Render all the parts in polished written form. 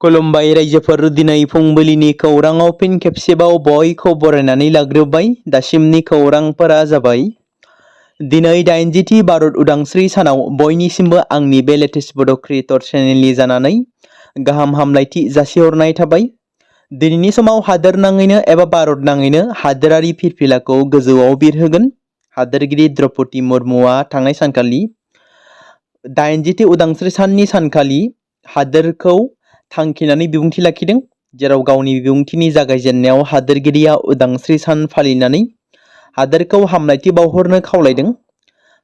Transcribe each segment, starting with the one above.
खुलुमबाय रायजोफोर, दिनै फुंबिलिनि खौराङाव फिन खेबसेबाव बयखौ बरायनानै लाग्रोबाय। दासिमनि खौरांफोरा जाबाय। दिनै 80थि भारत उदांस्रि सानाव बयनिसिमबो आंनि बे लेटेस्ट बड' क्रिएटर चेनेलनि जानानै गाहाम हामलायथि जासिहरनाय थाबाय। दिनैनि समाव हादोर नाङैनो एबा भारत नाङैनो हादोरारि फिरफिलाखौ गोजौआव बिरहोगोन। हादोरगिरि द्रौपदी मुर्मुआ थांनाय सानखालि 80थि उदांस्रि साननि सानखालि हादोरखौ थांखिनानै बिबुंथि लाखिदों, जेराव गावनि बिबुंथिनि जागायजेननायाव हादोरगिरिया उदांस्रि सान फालिनानै हादोरखौ हामलायथि बावहरनो खावलायदों।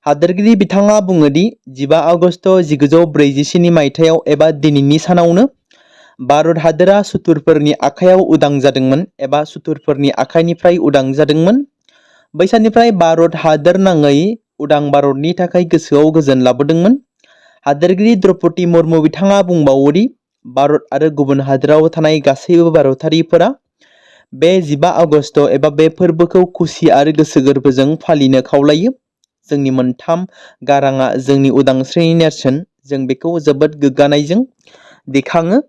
हादोरगिरि बिथाङा बुङोदि 15 आगस्ट 1947 मायथाइयाव एबा दिनैनि सानावनो भारत हादोरा सुथुरफोरनि आखायाव उदां जादोंमोन एबा सुथुरफोरनि आखाइनिफ्राय उदां जादोंमोन। बै साननिफ्राय भारत हादोर नाङै उदां भारतनि थाखाय गोसोआव गोजोन लाबोदोंमोन। हादोरगिरि द्रौपदी मुर्मु बिथाङा बुंबावोदि भारत आरो गुबुन हादोराव थानाय गासैबो भारतारिफोरा बे 15 आगस्ट एबा बे फोरबोखौ खुसि आरो गोसो गोरबोजों फालिनो खावलायो। जोंनि मोनथाम गाराङा जोंनि उदांस्रिनि नेरसोन, जों बेखौ जोबोद गोग्गानायजों दिखाङो।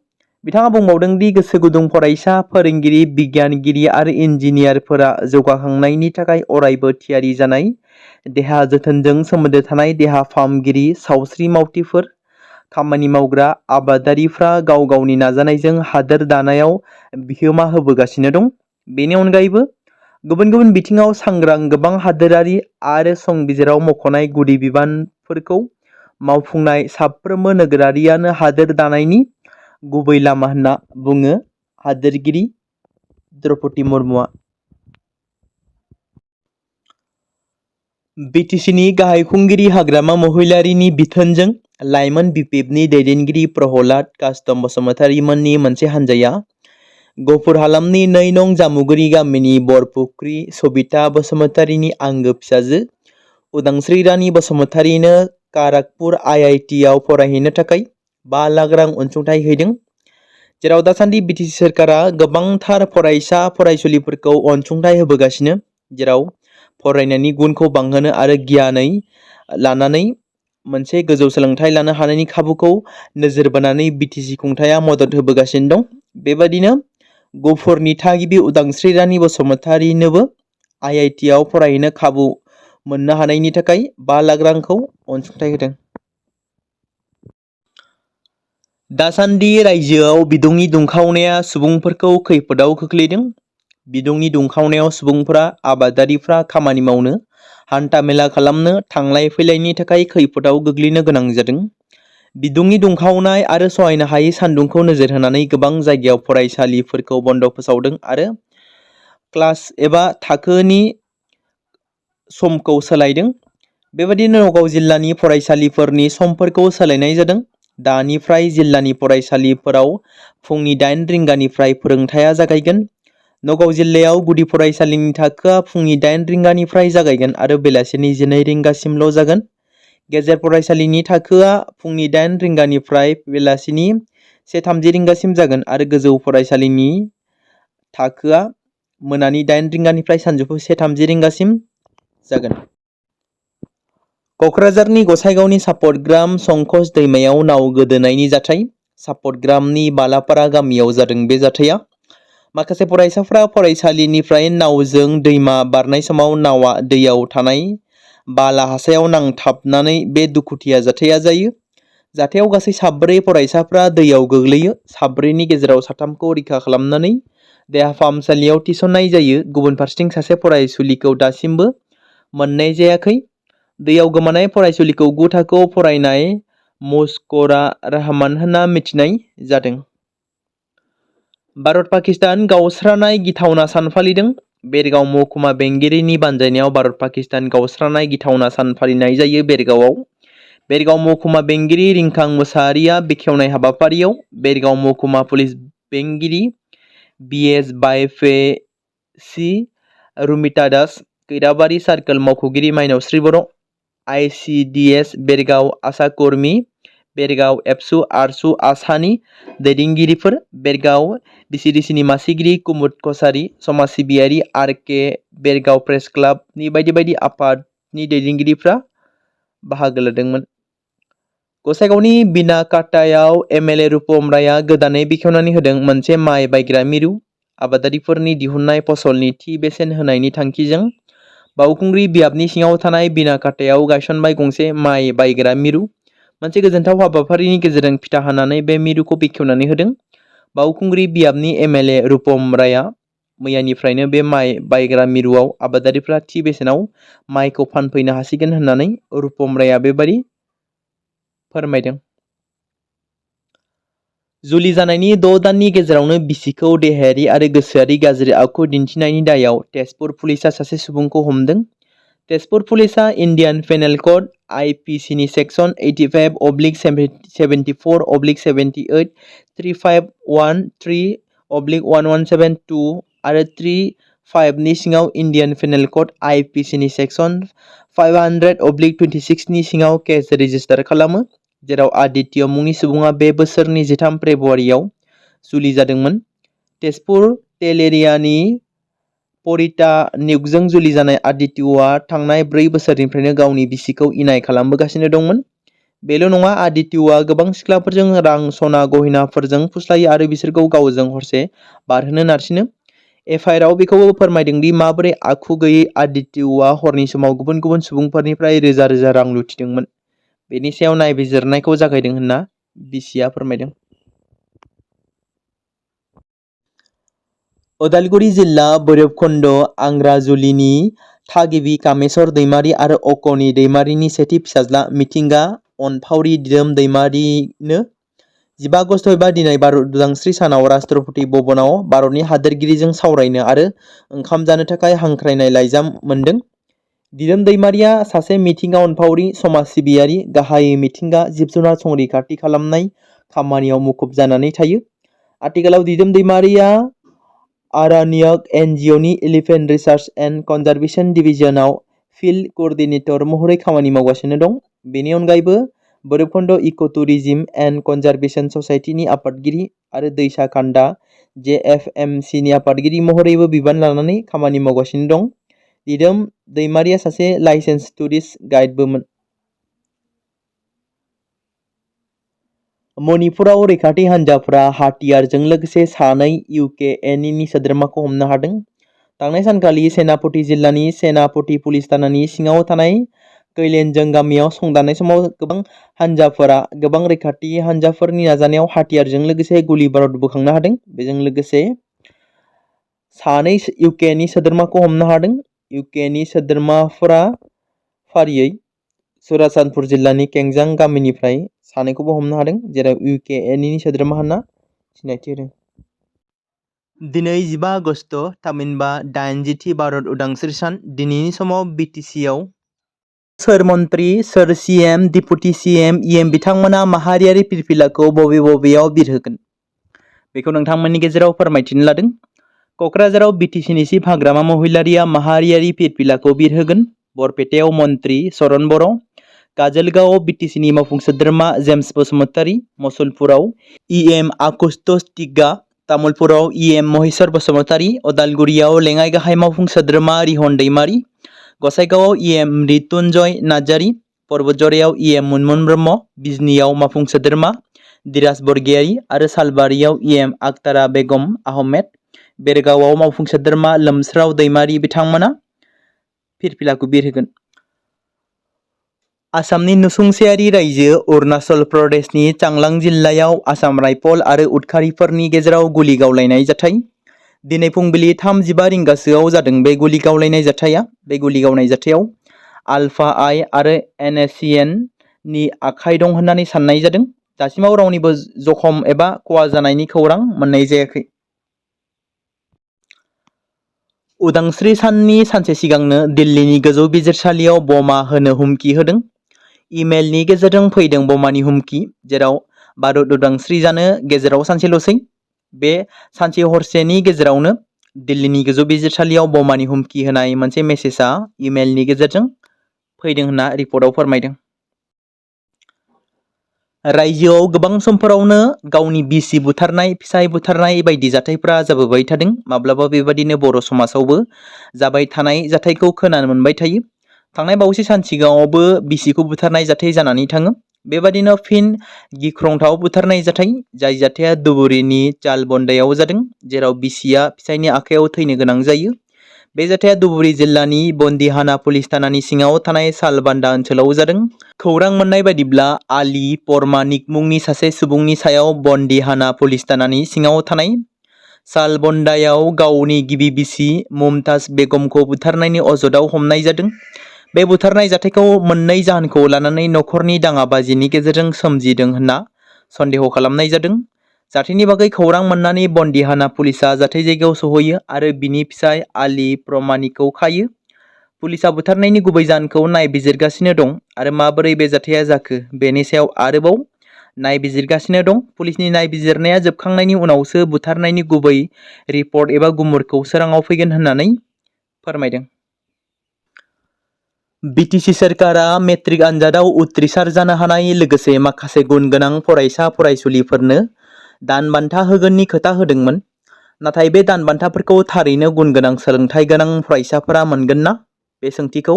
बिथाङा बुंबावदों दि गोसो गुदुं फरायसा, फोरोंगिरि, बिगियानगिरि आरो इन्जिनियारफोरा जौगाखांनायनि थाखाय अरायबो थियारि जानाय। देहा जोथोनजों सोमोन्दो थानाय देहा फाहामगिरि, सावस्रि मावथिफोर, खामानि मावग्रा आबादारिफ्रा गाव गावनि नाजानायजों हादोर दानायाव बिहोमा होबोगासिनो दं। बेनि अनगायैबो गुबुन गुबुन बिथिङाव सांग्रां गोबां हादोरारि आरो संबिजिराव मख'नाय गुदि बिबानफोरखौ मावफुंनाय साफ्रोमबो नोगोरारियानो हादोर दानायनि गुबै लामा होनना बुङो हादोरगिरि द्रौपदी मुर्मुआ। बिटिसिनि गाहाय खुंगिरि हाग्रामा महिलारिनि बिथोनजों लाइमोन बिपिएफनि दैदेनगिरि प्रहलाद कास्टम बसुमतारीमोननि मोनसे हान्जाया गफुर हालामनि 2 नं जामुगुरि गामिनि बरपुख्रि सबिता बसुमतारीनि आंगो फिसाजो उदांस्रि रानी बसुमतारीनो काराकपुर IIT आव फरायहैनो थाखाय 5 लाख रां अनसुंथाइ हैदों, जेराव दासान्दि बिटिसि सोरखारा गोबांथार फरायसा फरायसुलिफोरखौ अनसुंथाइ होबोगासिनो, जेराव फरायनायनि गुनखौ बांहोनो आरो गियानै लानानै मोनसे गोजौ सोलोंथाइ लानो हानायनि खाबुखौ नोजोर बोनानै बिटिसि खुंथाया मदद होबोगासिनो दं। बेबादिनो गफुरनि थागिबि उदांस्रि रानी बसुमतारीनोबो IIT आव फरायहैनो खाबु मोननो हानायनि थाखाय 5 लाख रांखौ अनसुंथाइ होदों। दासान्दि रायजोआव बिदुंनि दुंखावनाया सुबुंफोरखौ खैफोदाव खोख्लैदों। बिदुंनि दुंखावनायाव सुबुंफोरा, आबादारिफ्रा खामानि मावनो, हान्था मेला खालामनो, थांलाय फैलायनि थाखाय खैफोदाव गोग्लैनो गोनां जादों। बिदुंनि दुंखावनाय आरो सहायनो हायै सान्दुंखौ नोजोर होनानै गोबां जायगायाव फरायसालिफोरखौ बन्द फोसावदों आरो क्लास एबा थाखोनि समखौ सोलायदों। बेबादिनो नगाव जिल्लानि फरायसालिफोरनि समफोरखौ सोलायनाय जादों। दानिफ्राय जिल्लानि फरायसालिफोराव फुंनि 8 रिंगानिफ्राय फोरोंथाया जागायगोन। नगाव जिल्लायाव गुदि फरायसालिनि थाखोआ फुंनि 8 रिंगानिफ्राय जागायगोन आरो बेलासिनि 12 रिंगासिमल' जागोन। गेजेर फरायसालिनि थाखोआ फुंनि 8 रिंगानिफ्राय बेलासिनि 1:30 रिंगासिम जागोन आरो गोजौ फरायसालिनि थाखोआ मोनानि 8 रिंगानिफ्राय सानजौफु 1:30 रिंगासिम जागोन। क'क्राझारनि गसाइगावनि सापतग्राम संकस दैमायाव नाव गोदोनायनि जाथाय। सापतग्रामनि बालापारा गामियाव जादों बे जाथाया। माखासे फरायसाफ्रा फरायसालिनिफ्राय नावजों दैमा बारनाय समाव नावा दैयाव थानाय बाला हासायाव नांथाबनानै बे दुखुथिया जाथाया जायो। जाथायाव गासै 4 फरायसाफ्रा दैयाव गोग्लैयो। 4नि गेजेराव 3खौ रैखा खालामनानै देहा फाहामसालियाव थिसननाय जायो। गुबुन फारसेथिं सासे फरायसुलिखौ दासिमबो मोननाय जायाखै। दैयाव गोमानाय फरायसुलिखौ 9 थाखोआव फरायनाय मुस्करा रहमान होनना मिथिनाय जादों। भारत पाकिस्तान गावस्रानाय गिथावना सान फालिदों। बेरगाव महकुमा बेंगिरिनि बानजायनायाव भारत पाकिस्तान गावस्रानाय गिथावना सान फालिनाय जायो। बेरगाव महकुमा बेंगिरि रिंखां मोसाहारिया बेखेवनाय हाबाफारियाव बेरगाव महकुमा पुलिस बेंगिरि BS बायफेसि रुमिता दास, खैराबारि सार्कोल मावख'गिरि माइनावस्रि बर', ICDS बेरगाव आसाकर्मी, बेरगाव एबसु आरसु आसानि दैदेनगिरिफोर, बेरगाव DCDCनि मासिगिरि कुमुद कसारी, समाज सिबियारि RK बेरगाव प्रेस क्लाबनि बायदि बायदि आफादनि दैदेनगिरिफ्रा बाहागो लादोंमोन। गसाइगावनि बिनाकाटायाव एमएलए रुपम रायआ गोदानै बेखेवनानै होदों मोनसे माइ बायग्रा मिरु आबादारिफोरनि दिहुननाय फसलनि थि बेसेन होनायनि थांखिजों बावखुंग्रि बियाबनि सिङाव थानाय बिनाकाटायाव गायसनबाय गंसे माइ बायग्रा मिरु। मोनसे गोजोनथाव हाबाफारिनि गेजेरजों फिथा हानानै बे मिरुखौ बेखेवनानै होदों। बावखुंग्रि बियाबनि एमएलए रुपम रायआ मैयानिफ्रायनो बे माइ बायग्रा मिरुआव आबादारिफ्रा थि बेसेनाव माइखौ फानफैनो हासिगोन होननानै रुपम रायआ बेबादि फोरमायदों। जुलि जानायनि 6 दाननि गेजेरावनो बिसिखौ देहायारि आरो गोसोआरि गाज्रि आखु दिन्थिनायनि दायाव तेजपुर पुलिसा सासे सुबुंखौ हमदों। तेजपुर पुलिसा इन्डियान पेनेल कोड IPC नि सेक्सन 85/74/78, 3513/1172 आरो 35 नि सिङाव इन्डियान पेनेल कोड IPC नि सेक्सन 500/26 नि सिङाव केस रेजिस्टार खालामो, जेराव आदित्य मुंनि सुबुङा बे बोसोरनि 13 फेब्रुआरियाव जुलि जादोंमोन। तेजपुर टेलेरियानि परिता नियुगजों जुलि जानाय आदित्यआ थांनाय 4 बोसोरनिफ्रायनो गावनि बिसिखौ इनाय खालामबोगासिनो दंमोन। बेल' नङा, आदित्यआ गोबां सिख्लाफोरजों रां सना गहेनाफोरजों फुस्लायो आरो बिसोरखौ गावजों हरसे बारहोनो नारसिनो। एफआइआरआव बेखौबो फोरमायदों दि माबोरै आखु गैयै आदित्यआ हरनि समाव गुबुन गुबुन सुबुंफोरनिफ्राय रोजा रोजा रां लुथिदोंमोन। बेनि सायाव नायबिजिरनायखौ जागायदों होनना बिसिया फोरमायदों। उदालगुरि जिल्ला भैरबकुन्द आंग्राजुलिनि थागिबि कामेस्वर दैमारि आरो अकनि दैमारिनि सेथि फिसाज्ला मिथिंगा अनफावरि दिदोम दैमारिनो 15 आगस्ट एबा दिनै भारत उदांस्रि सानाव राष्ट्रपति भवनाव भारतनि हादोरगिरिजों सावरायनो आरो ओंखाम जानो थाखाय हांख्रायनाय लाइजाम मोनदों। दिदोम दैमारिया सासे मिथिंगा अनफावरि समाज सिबियारि, गाहायै मिथिंगा जिब-जुनार संरैखाथि खालामनाय खामानियाव मुखुब जानानै थायो। आथिखालाव दिदोम दैमारिया आरानियक NGOनि एलिफेन्ट रिसार्च एन्ड कनजारभेशन डिभिजनाव फिल्ड कोअर्डिनेटर महरै खामानि मावगासिनो दं। बेनि अनगायैबो भैरबकुन्द इको टुरिज्म एन्ड कनजारभेशन ससाइटिनि आफादगिरि आरो दैसा खान्दा JFMCनि आफादगिरि महरैबो बिबान लानानै खामानि मावगासिनो दं। दिदोम दैमारिया सासे लाइसेन्स टुरिस्ट गाइडबोमोन। मणिपुराव रैखाथि हान्जाफोरा हाथियारजों लोगोसे 2 UKNनि सोद्रोमाखौ हमनो हादों। थांनाय सानखालि सेनापति जिल्लानि सेनापति पुलिस थानानि सिङाव थानाय कैलेनजों गामियाव संदाननाय समाव गोबां रैखाथि हान्जाफोरनि नाजानायाव हाथियारजों लोगोसे गुलि बारुद बोखांनो हादों। बेजों लोगोसे 2 UKनि सोद्रोमाखौ हमनो हादों। UKनि सोद्रोमाफोरा फारियै चुराचान्दपुर जिल्लानि केंजां गामिनिफ्राय 2खौबो हमनो हादों, जेराव UKNनि सोद्रोमा होनना सिनायथि होदों। दिनै 15 आगस्ट थामहिनबा 80थि भारत उदांस्रि सान। दिनैनि समाव BTCआव सोर मन्त्रि, सोर CM, डिपुटि CM, EM बिथांमोना माहारियारि फिरफिलाखौ बबेयाव बिरहोगोन? बेखौ नोंथांमोननि गेजेराव फोरमायथिनो लादों। क'क्राझाराव BTCनि चिफ हाग्रामा महिलारिया माहारियारि फिरफिलाखौ बिरहोगोन। बरपेटायाव मन्त्रि चरण बर', काजलगावआव BTCनि मावफुं सोद्रोमा जेम्स बसुमतारी, मुसलपुराव EM आगुस्तस टिग्गा, तामुलपुराव EM महेश्वर बसुमतारी, उदालगुरियाव लेङाइ गाहाय मावफुं सोद्रोमा रिहन दैमारि, गसाइगावआव EM मृत्युन्जय नार्जारी, पर्बतझरायाव EM मुनमुन ब्रह्म, बिजनीआव मावफुं सोद्रोमा धीराज बरगयारी आरो सालबारियाव EM आखतारा बेगम आहमेद, बेरगावआव मावफुं सोद्रोमा लोमस्राव दैमारि बिथांमोना फिरफिलाखौ बिरहोगोन। आसामनि नसुंसेयारि रायजो अरुणाचल प्रदेशनि चांलां जिल्लायाव आसाम राइफल आरो उदखारिफोरनि गेजेराव गुलि गावलायनाय जाथाय। दिनै फुंबिलि 3:15 रिंगासोआव जादों बे गुलि गावलायनाय जाथाया। बे गुलि गावनाय जाथायाव आल्फा आई आरो NSCN नि आखाइ दं होननानै साननाय जादों। दासिमाव रावनिबो जखम एबा खहा जानायनि खौरां मोननाय जायाखै। उदांस्रि साननि सानसे सिगांनो दिल्लीनि गोजौ बिजिरसालियाव बमा होनो हुमखि होदों। इमेलनि गेजेरजों फैदों बमानि हुमखि, जेराव भारत उदांस्रि जानो गेजेराव सानसेल'सै। बे सानसे हरसेनि गेजेरावनो दिल्लीनि गोजौ बिजिरसालियाव बमानि हुमखि होनाय मोनसे मेसेजआ इमेलनि गेजेरजों फैदों होनना रिपर्टआव फोरमायदों। रायजोआव गोबां समफोरावनो गावनि बिसि बुथारनाय, फिसाय बुथारनाय बायदि जाथायफोरा जाबोबाय थादों। माब्लाबा बेबादिनो बर' समाजावबो जाबाय थानाय जाथायखौ खोनानो मोनबाय थायो। थांनाय बावैसो सान सिगाङावबो बिसिखौ बुथारनाय जाथाय जानानै थाङो। बेबादिनो फिन गिख्रंथाव बुथारनाय जाथाय, जाय जाथाया धुबुरीनि चालबन्दायाव जादों, जेराव बिसिया फिसायनि आखायाव थैनो गोनां जायो। बे जाथाया धुबुरी जिल्लानि बन्दिहाना पुलिस थानानि सिङाव थानाय सालबान्दा ओनसोलाव जादों। खौरां मोननाय बायदिब्ला आली परमानिक मुंनि सासे सुबुंनि सायाव बन्दिहाना पुलिस थानानि सिङाव थानाय सालबन्दायाव गावनि गिबि बिसि मुमताज बेगमखौ बुथारनायनि अजदाव हमनाय जादों। बे बुथारनाय जाथायखौ मोननै जाहोनखौ लानानै नखरनि दाङाबाजिनि गेजेरजों सोमजिदों होनना सन्देह खालामनाय जादों। जाथायनि बागै खौरां मोननानै बन्दिहाना पुलिसा जाथाय जायगायाव सहैयो आरो बिनि फिसाय आली प्रमानिकखौ खायो। पुलिसा बुथारनायनि गुबै जाहोनखौ नायबिजिरगासिनो दं आरो माबोरै बे जाथाया जाखो बेनि सायाव आरोबाव नायबिजिरगासिनो दं। पुलिसनि नायबिजिरनाया जोबखांनायनि उनावसो बुथारनायनि गुबै रिपर्ट एबा गुमुरखौ सोराङाव फैगोन होननानै फोरमायदों। बिटिसि सोरखारा मेट्रिक आनजादाव उथ्रिसार जानो हानाय लोगोसे माखासे गुन गोनां फरायसा फरायसुलिफोरनो दान बान्था होगोननि खोथा होदोंमोन। नाथाय बे दान बान्थाफोरखौ थारैनो गुन गोनां सोलोंथाइ गोनां फरायसाफोरा मोनगोन ना? बे सोंथिखौ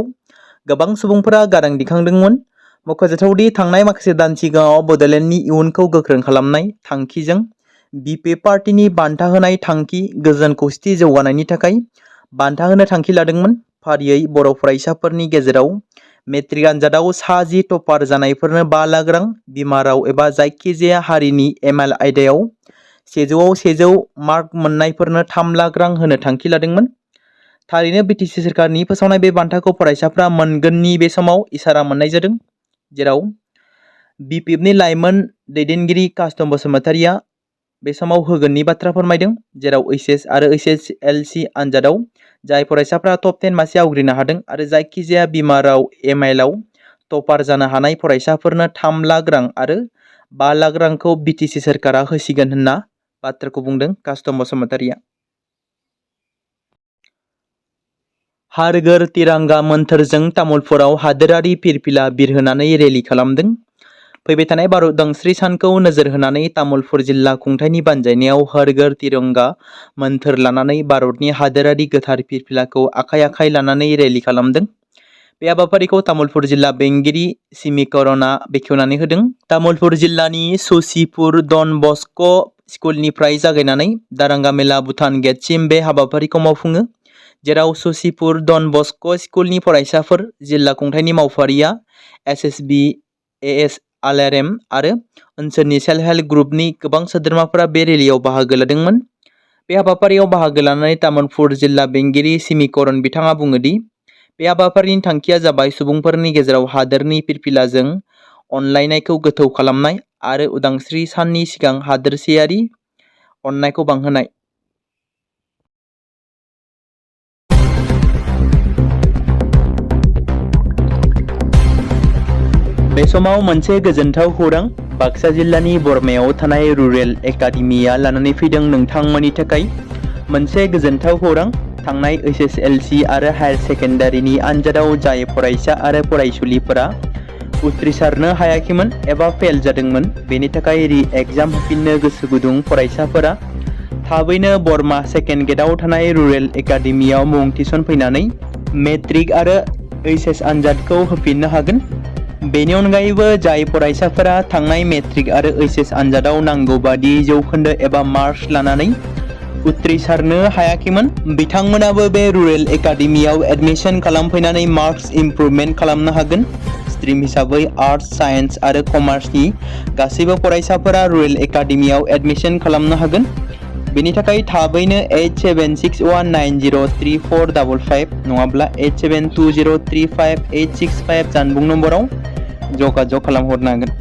गोबां सुबुंफोरा गारां दिखांदोंमोन। मख'जाथावदि थांनाय माखासे दान सिगाङाव बड'लेण्डनि इयुनखौ गोख्रों खालामनाय थांखिजों बिपि पार्टीनि बान्था होनाय थांखि गोजोन खौसेथि जौगानायनि थाखाय बान्था होनो थांखि लादोंमोन। फारियै बर' फरायसाफोरनि गेजेराव मेट्रिक आनजादाव सा 10 टपार जानायफोरनो 5 लाख रां, बिमा राव एबा जायखिजाया हारिनि एमएल आयदायाव 100आव 100 मार्क मोननायफोरनो 3 लाख रां होनो थांखि लादोंमोन। थारैनो बिटिसि सोरखारनि फोसावनाय बे बान्थाखौ फरायसाफ्रा मोनगोननि बे समाव इसारा मोननाय जादों, जेराव बिपिएफनि लाइमोन दैदेनगिरि कास्टम बसुमतारिया बे समाव होगोननि बाथ्रा फोरमायदों। जेराव ओइचएस आरो ओइचएसएलसि आनजादाव जाय फरायसाफ्रा टप 10 मासि आवग्रिनो हादों आरो जायखिजाया बिमा राव एमआइएलआव टपार जानो हानाय फरायसाफोरनो 3 लाख रां आरो 5 लाख रांखौ बिटिसि सोरखारा होसिगोन होनना बाथ्राखौ बुंदों कास्टम बसुमतारिया। हर घर तिरंगा मोन्थोरजों तामुलपुराव हादोरारि फिरफिला बिरहोनानै रेलि खालामदों। फैबाय थानाय भारत उदांस्रि सानखौ नोजोर होनानै तामुलपुर जिल्ला खुंथायनि बानजायनायाव हर घर तिरंगा मोन्थोर लानानै भारतनि हादोरारि गोथार फिरफिलाखौ आखाइ आखाइ लानानै रेलि खालामदों। बे हाबाफारिखौ तामुलपुर जिल्ला बेंगिरि सिमिकरनआ बेखेवनानै होदों। तामुलपुर जिल्लानि ससिपुर डन बस्क' स्कुलनिफ्राय जागायनानै दारांगा मेला भुटान गेटसिम बे हाबाफारिखौ मावफुङो। जेराव ससिपुर डन बस्क' स्कुलनि फरायसाफोर, जिल्ला खुंथायनि मावफारिया एसएसबि एएस आलारेम आरो ओनसोलनि सेल्फ हेल्प ग्रुपनि गोबां सोद्रोमाफोरा बे रेलियाव बाहागो लादोंमोन। बे हाबाफारियाव बाहागो लानानै तामुलपुर जिल्ला बेंगिरि सिमिकरन बिथाङा बुङोदि बे हाबाफारिनि थांखिया जाबाय सुबुंफोरनि गेजेराव हादोरनि फिरफिलाजों अनलायनायखौ गोथौ खालामनाय आरो उदांस्रि साननि सिगां हादोरसेयारि अननायखौ बांहोनाय। बे समाव मोनसे गोजोनथाव खौरां बाक्सा जिल्लानि बरमायाव थानाय रुरेल एकाडेमिया लानानै फैदों नोंथांमोननि थाखाय मोनसे गोजोनथाव खौरां। थांनाय एसएसएलसि आरो हायर सेकेन्डारिनि आनजादाव जाय फरायसा आरो फरायसुलिफोरा उथ्रिसारनो हायाखैमोन एबा फेल जादोंमोन, बेनि थाखाय रि एग्जाम होफिननो गोसो गुदुं फरायसाफोरा थाबैनो बरमा सेकेन्ड गेटआव थानाय रुरेल एकाडेमियाव मुं थिसनफैनानै मेट्रिक आरो ओइचएस आनजादखौ होफिननो हागोन। बेनि अनगायैबो जाय फरायसाफोरा थांनाय मेट्रिक आरो ओइचएस आनजादाव नांगौ बादि जौखोन्दो एबा मार्क्स लानानै उथ्रिसारनो हायाखैमोन, बिथांमोनाबो बे रुरेल एकाडेमियाव एडमिशन खालामफैनानै मार्क्स इमप्रुभमेन्ट खालामनो हागोन। स्ट्रिम हिसाबै आर्ट्स, साइन्स आरो कमार्सनि गासैबो फरायसाफोरा रुरेल एकाडेमियाव एडमिशन खालामनो हागोन। बेनि थाखाय थाबैनो 8760903455 नङाब्ला 87203585 जानबुं नम्बराव जगाजग खालामहरनो हागोन।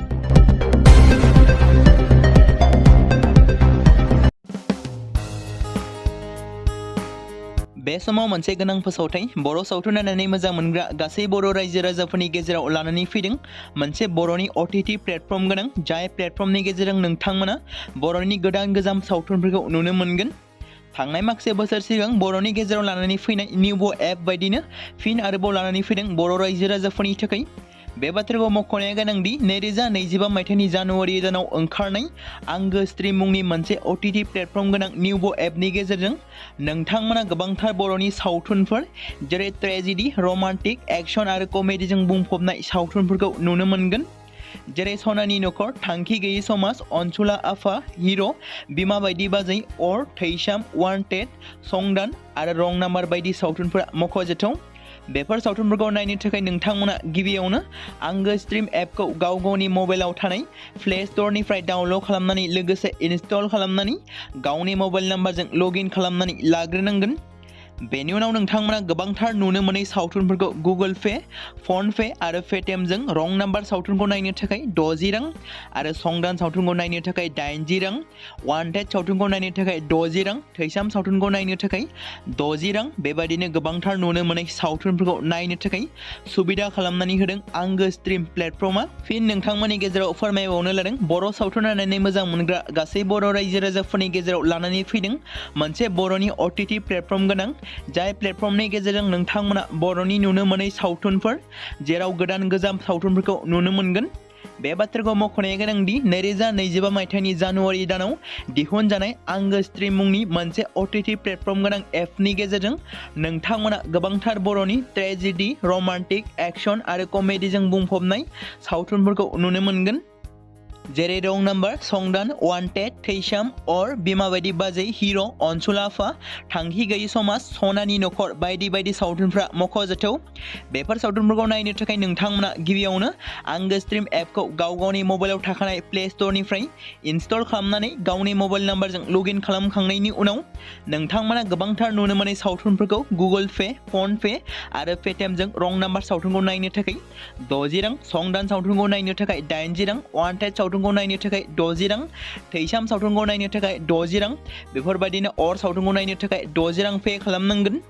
बे समाव मोनसे गोनां फोसावथाय बर' सावथुन नायनानै मोजां मोनग्रा गासै बर' रायजो राजाफोरनि गेजेराव लानानै फैदों मोनसे बर'नि OTT प्लेटफर्म गोनां, जाय प्लेटफर्मनि गेजेरजों नोंथांमोना बर'नि गोदान गोजाम सावथुनफोरखौ नुनो मोनगोन। थांनाय माखासे बोसोर सिगां बर'नि गेजेराव लानानै फैनाय निउबो एप बायदिनो फिन आरोबाव लानानै फैदों बर' रायजो राजाफोरनि थाखाय। बे बाथ्राखौ मख'नाया गोनांदि 2025 मायथाइनि जानुवारि दानाव ओंखारनाय आंगो स्ट्रिम मुंनि मोनसे OTT प्लेटफर्म गोनां निउबो एपनि गेजेरजों नोंथांमोना गोबांथार बर'नि सावथुनफोर जेरै ट्रेजेडि, रमान्टिक, एक्सन आरो कमेडिजों बुंफबनाय सावथुनफोरखौ नुनो मोनगोन। जेरै सनानि नखर, थांखि गैयै समाज, अनसुला आफा, हिर', बिमा बायदि बाजै, अर, थैसाम, वान्टेड, संदान आरो रं नाम्बार बायदि सावथुनफोरा मख'जाथाव। बेफोर सावथुनफोरखौ नायनो थाखाय नोंथांमोना गिबियावनो आंगो स्ट्रिम एपखौ गाव गावनि मबाइलाव थानाय प्ले स्ट'रनिफ्राय डाउनल'ड खालामनानै लोगोसे इनस्टल खालामनानै गावनि मबाइल नाम्बारजों लगइन खालामनानै लाग्रोनांगोन। बेनि उनाव नोंथांमोना गोबांथार नुनो मोनै सावथुनफोरखौ गुगोल पे, फन पे आरो पेटिएमजों रं नाम्बार सावथुनखौ नायनो थाखाय 60 रां आरो संदान सावथुनखौ नायनो थाखाय 80 रां, वान्टेड सावथुनखौ नायनो थाखाय 60 रां, थैसाम सावथुनखौ नायनो थाखाय 60 रां बेबायदिनो गोबांथार नुनो मोनै सावथुनफोरखौ नायनो थाखाय सुबिदा खालामनानै होदों आंगो स्ट्रिम प्लेटफर्मा। फिन नोंथांमोननि गेजेराव फोरमायबावनो लादों बर' सावथुन नायनानै मोजां मोनग्रा गासै बर' रायजो राजाफोरनि गेजेराव लानानै फैदों मोनसे बर'नि OTT प्लेटफर्म गोनां, जाय प्लेटफर्मनि गेजेरजों नोंथांमोना बर'नि नुनो मोनै सावथुनफोर जेराव गोदान गोजाम सावथुनफोरखौ नुनो मोनगोन। बे बाथ्राखौ मख'नाया गोनांदि 2025 मायथाइनि जानुवारि दानाव दिहुनजानाय आंगो स्ट्रिम मुंनि मोनसे OTT प्लेटफर्म गोनां एपनि गेजेरजों नोंथांमोना गोबांथार बर'नि ट्रेजेडि, रमान्टिक, एक्शन आरो कमेडिजों बुंफबनाय सावथुनफोरखौ नुनो मोनगोन। जेरै रं नाम्बार, संदान, वान्टेड, थैसाम, अर, बिमा बायदि बाजै, हिर', अनसुला आफा, थांखि गैयै समाज, सनानि नखर बायदि बायदि सावथुनफ्रा मख'जाथाव। बेफोर सावथुनफोरखौ नायनो थाखाय नोंथांमोना गिबियावनो आंगो स्ट्रिम एपखौ गाव गावनि मबाइलाव थाखानाय प्ले स्ट'रनिफ्राय इनस्टल खालामनानै गावनि मबाइल नाम्बारजों लगइन खालामखांनायनि उनाव नोंथांमोना गोबांथार नुनो मोनै सावथुनफोरखौ गुगोल पे, फन पे आरो पेटिएमजों रं नाम्बार सावथुनखौ नायनो थाखाय 60 रां, संदान सावथुनखौ नायनो थाखाय 80 रां, वान्टेड सावथुनखौ नायनो थाखाय 60 रां, थैसाम सावथुनखौ नायनो थाखाय 60 रां बेफोरबायदिनो अर सावथुनखौ नायनो थाखाय 60 रां पे खालामनांगोन।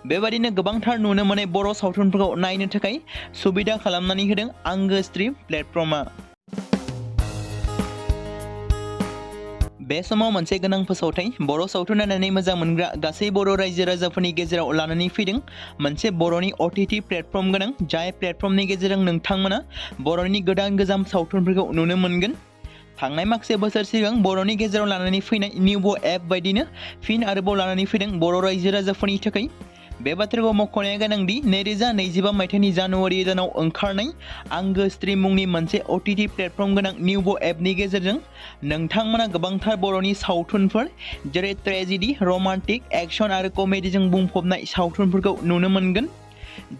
बेबायदिनो गोबांथार नुनो मोनै बर' सावथुनफोरखौ नायनो थाखाय सुबिदा खालामनानै होदों आंगो स्ट्रिम प्लेटफर्मा। बे समाव मोनसे गोनां फोसावथाय बर' सावथुन नायनानै मोजां मोनग्रा गासै बर' रायजो राजाफोरनि गेजेराव लानानै फैदों मोनसे बर'नि OTT प्लेटफर्म गोनां, जाय प्लेटफर्मनि गेजेरजों नोंथांमोना बर'नि गोदान गोजाम सावथुनफोरखौ नुनो मोनगोन। थांनाय माखासे बोसोर सिगां बर'नि गेजेराव लानानै फैनाय निउबो एप बायदिनो फिन आरोबाव लानानै फैदों बर' रायजो राजाफोरनि थाखाय। बे बाथ्राखौ मख'नाया गोनांदि 2025 मायथाइनि जानुवारि दानाव ओंखारनाय आंगो स्ट्रिम मुंनि मोनसे OTT प्लेटफर्म गोनां निउबो एपनि गेजेरजों नोंथांमोना गोबांथार बर'नि सावथुनफोर जेरै ट्रेजेडि, रमान्टिक, एक्शन आरो कमेडिजों बुंफबनाय सावथुनफोरखौ नुनो मोनगोन।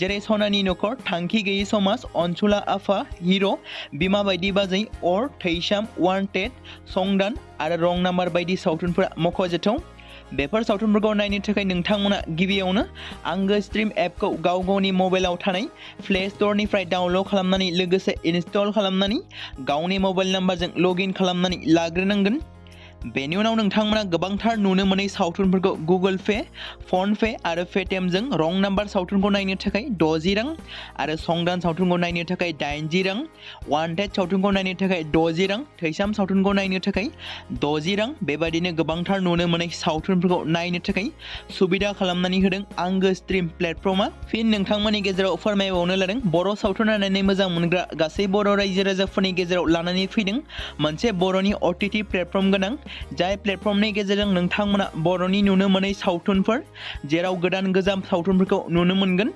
जेरै सनानि नखर, थांखि गैयै समाज, अनसुला आफा, हिर', बिमा बायदि बाजै, अर, थैसाम, वान्टेड, संदान आरो रं नाम्बार बायदि सावथुनफोरा मख'जाथाव। बेफोर सावथुनफोरखौ नायनो थाखाय नोंथांमोना गिबियावनो आंगो स्ट्रिम एपखौ गाव गावनि मबाइलाव थानाय प्ले स्ट'रनिफ्राय डाउनल'ड खालामनानै लोगोसे इनस्टल खालामनानै गावनि मबाइल नाम्बारजों लगइन खालामनानै लाग्रोनांगोन। बेनि उनाव नोंथांमोना गोबांथार नुनो मोनै सावथुनफोरखौ गुगोल पे, फन पे आरो पेटिएमजों रं नाम्बार सावथुनखौ नायनो थाखाय 60 रां आरो संदान सावथुनखौ नायनो थाखाय 80 रां, वान्टेड सावथुनखौ नायनो थाखाय 60 रां, थैसाम सावथुनखौ नायनो थाखाय 60 रां बेबायदिनो गोबांथार नुनो मोनै सावथुनफोरखौ नायनो थाखाय सुबिदा खालामनानै होदों आंगो स्ट्रिम प्लेटफर्मा। फिन नोंथांमोननि गेजेराव फोरमायबावनो लादों बर' सावथुन नायनानै मोजां मोनग्रा गासै बर' रायजो राजाफोरनि गेजेराव लानानै फैदों मोनसे बर'नि OTT प्लेटफर्म गोनां, जाय प्लेटफर्मनि गेजेरजों नोंथांमोना बर'नि नुनो मोनै सावथुनफोर जेराव गोदान गोजाम सावथुनफोरखौ नुनो मोनगोन।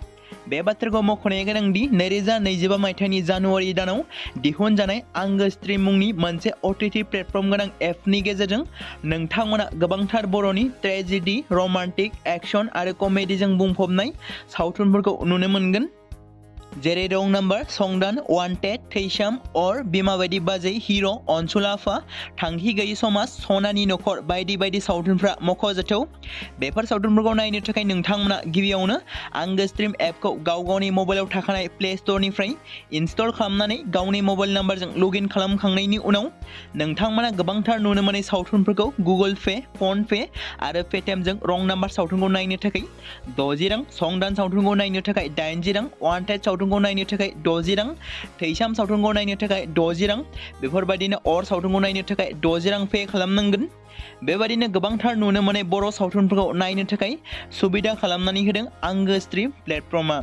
बे बाथ्राखौ मख'नाया गोनांदि 2025 मायथाइनि जानुवारि दानाव दिहुनजानाय आंगो स्ट्रिम मुंनि मोनसे OTT प्लेटफर्म गोनां एपनि गेजेरजों नोंथांमोना गोबांथार बर'नि ट्रेजेडि, रमान्टिक, एक्शन आरो कमेडिजों बुंफबनाय सावथुनफोरखौ नुनो मोनगोन। जेरै रं नाम्बार, संदान, वान्टेड, थैसाम, अर, बिमा बायदि बाजै, हिर', अनसुला आफा, थांखि गैयै समाज, सनानि नखर बायदि बायदि सावथुनफ्रा मख'जाथाव। बेफोर सावथुनफोरखौ नायनो थाखाय नोंथांमोना गिबियावनो आंगो स्ट्रिम एपखौ गाव गावनि मबाइलाव थाखानाय प्ले स्ट'रनिफ्राय इनस्टल खालामनानै गावनि मबाइल नाम्बारजों लगइन खालामखांनायनि उनाव नोंथांमोना गोबांथार नुनो मोनै सावथुनफोरखौ गुगोल पे, फन पे आरो पेटिएमजों रं नाम्बार सावथुनखौ नायनो थाखाय 60 रां, संदान सावथुनखौ नायनो थाखाय 80 रां, वान्टेड सावथुनखौ नायनो थाखाय 60 रां, थैसाम सावथुनखौ नायनो थाखाय 60 रां बेफोरबायदिनो अर सावथुनखौ नायनो थाखाय 60 रां पे खालामनांगोन। बेबायदिनो गोबांथार नुनो मोनै बर' सावथुनफोरखौ नायनो थाखाय सुबिदा खालामनानै होदों आंगो स्ट्रिम प्लेटफर्मा।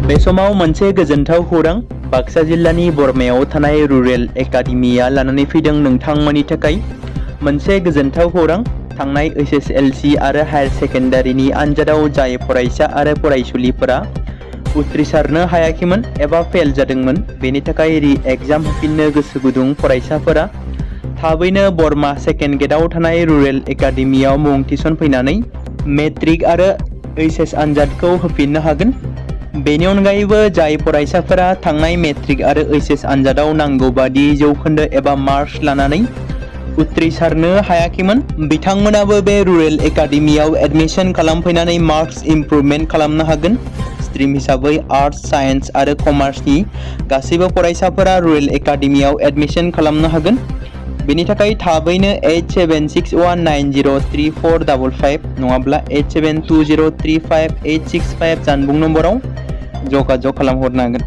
बे समाव मोनसे गोजोनथाव खौरां बाक्सा जिल्लानि बरमायाव थानाय रुरेल एकाडेमिया लानानै फैदों नोंथांमोननि थाखाय मोनसे गोजोनथाव खौरां। थांनाय HSLC आरो हायार सेकेन्डारिनि आनजादाव जाय फरायसा आरो फरायसुलिफोरा उथ्रिसारनो हायाखैमोन एबा फेल जादोंमोन, बेनि थाखाय रि-एग्जाम होफिननो गोसो गुदुं फरायसाफोरा थाबैनो बरमा सेकेन्ड गेटआव थानाय रुरेल एकाडेमियाव मुं थिसनफैनानै मेट्रिक आरो HS आनजादखौ होफिननो हागोन। बेनि अनगायैबो जाय फरायसाफोरा थांनाय मेट्रिक आरो HS आनजादाव नांगौ बादि जौखोन्दो एबा मार्क्स लानानै उथ्रिसारनो हायाखैमोन, बिथांमोनाबो बे रुरेल एकाडेमियाव एडमिशन खालामफैनानै मार्क्स इमप्रुभमेन्ट खालामनो हागोन। स्ट्रिम हिसाबै आर्टस, साइन्स आरो कमार्सनि गासैबो फरायसाफोरा रुरेल एकाडेमियाव एडमिशन खालामनो हागोन। बेनि थाखाय थाबैनो 8761903455 नङाब्ला 8720358865 जानबुं नम्बराव जगाजग खालामहरनो हागोन।